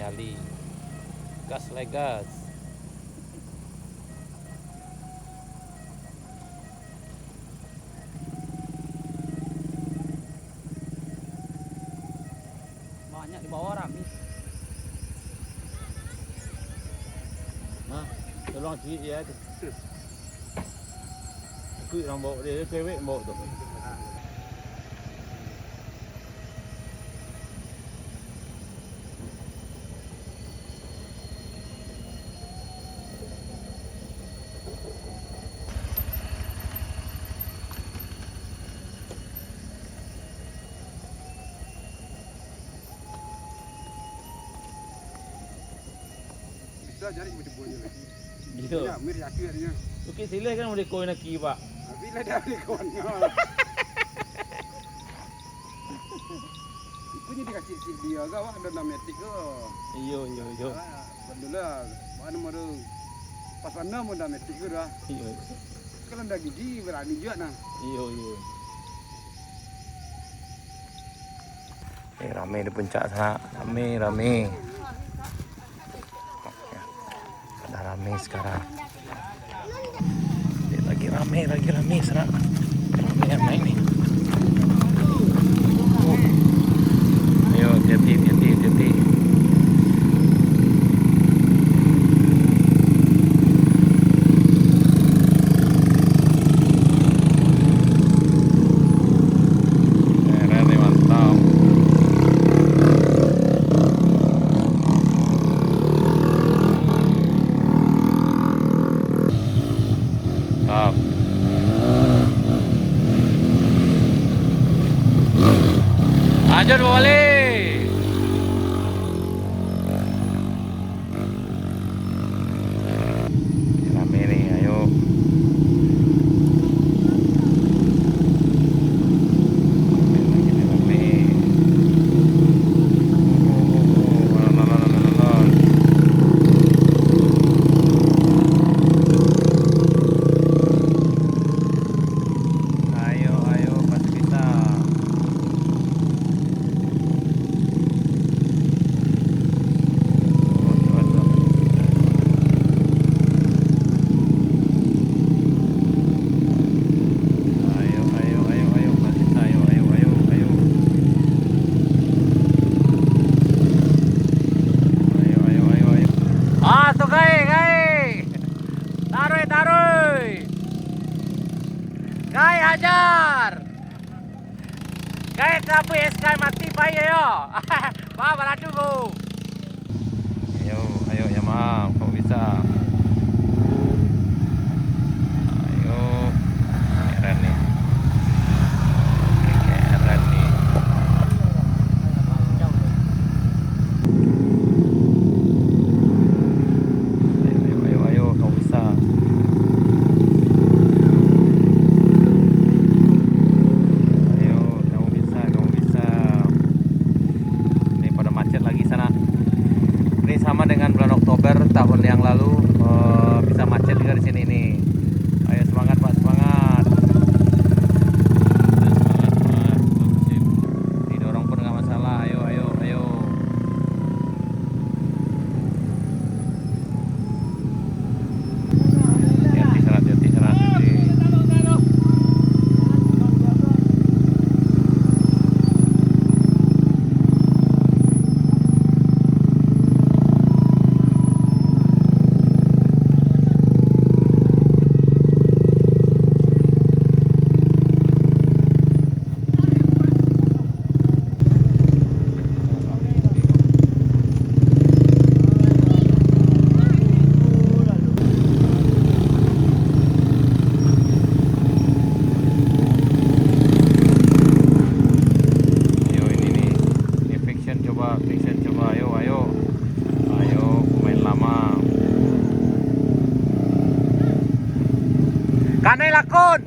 nyali. Gas legas. Banyak di bawah rame. Nah, tolong cik dia tu. Aku orang bawa dia, cewek bawa tu. Jadi macam boleh lagi. Gitu. Ya, mir akhirnya. Okey, sila kan boleh kau nak ki pak. Bila dah ni kawan kau. Aku ni dikasih si dia ke awak ada metik ke. Iyo. Betul mana maru. Pas mana mau dah metik ke dah. Iyo. Kalau dah gigi berani juga nah. Iyo. Rame di puncak sana. Rame. Udah rame sekarang. Lagi rame sana. Rame ini. Ayo hati-hati. Mantap. Lanjut boleh. Rame nih, ayo. Rame. Ayo, pas kita. Gai hajar. Gai tapi SK mati pai ayo. Ba baladu go. Ayo Yamaha kau bisa. Ayo. Keren nih. Ayo kau bisa. Sama dengan bulan Oktober tahun yang lalu bisa macet juga di sini nih. Ayo semangat Pak, semangat. Didorong pun nggak masalah. Ayo. Hati-hati sana. Coba ayo pemain lama. Kane lakon.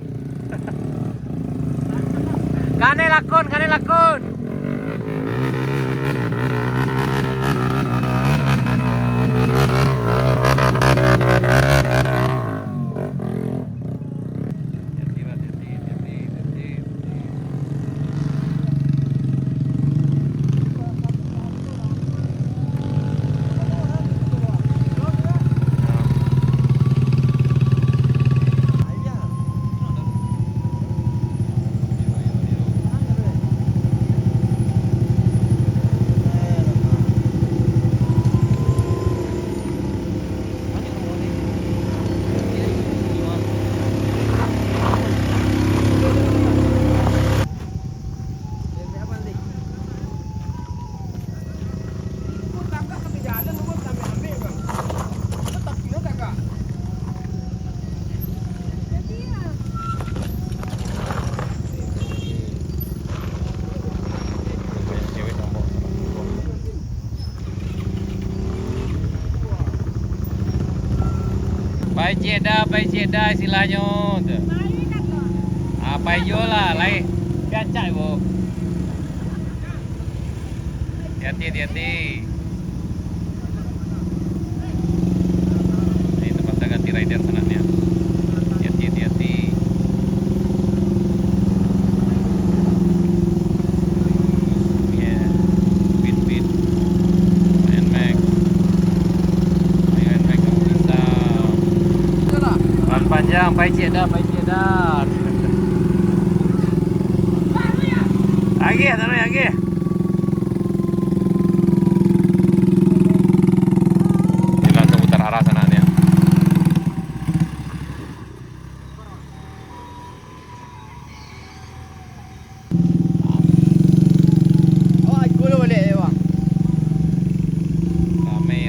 Paiceda istilahnya tuh. Apa yo lah, lain gacak bu. Hati-hati. Ini tempat ganti rider sananya. Hati-hati. Ya, beat. Nmax kamu bisa. Ban panjang, Paiceda. Lagi, taruh lagi. Ini langsung putar arah sana dia. Oh, aku boleh balik ya, Bang.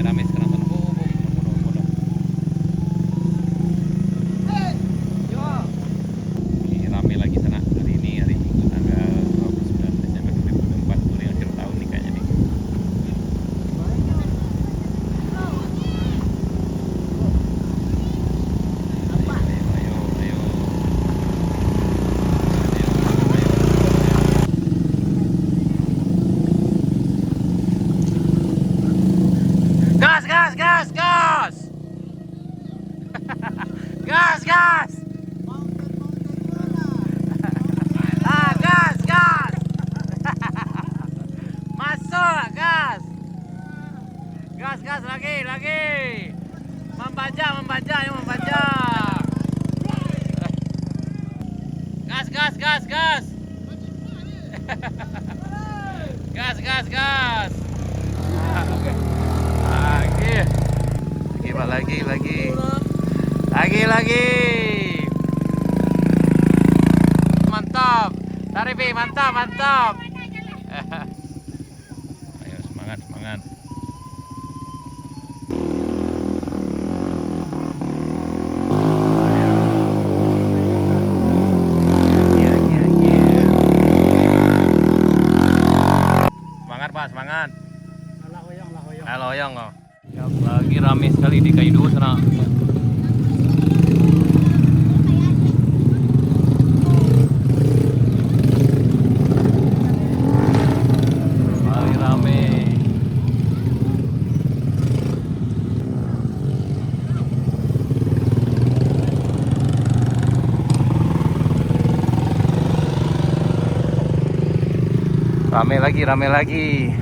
Rame sekarang sana. Mudah. Yo. Ini rame lagi sana hari Minggu tanggal 29 Desember 2024 tuh yang akhir tahun nih kayaknya nih. Ayo. Gas. Gas. Gas. Masuk gas. Gas lagi. Membaca. Gas. Lagi. Mantap. Tarifi, mantap. Ayo semangat. Iya. Semangat Pak, semangat. Lah hoyong kok. Lagi rame sekali di Kaido sana. Lagi rame. Rame lagi.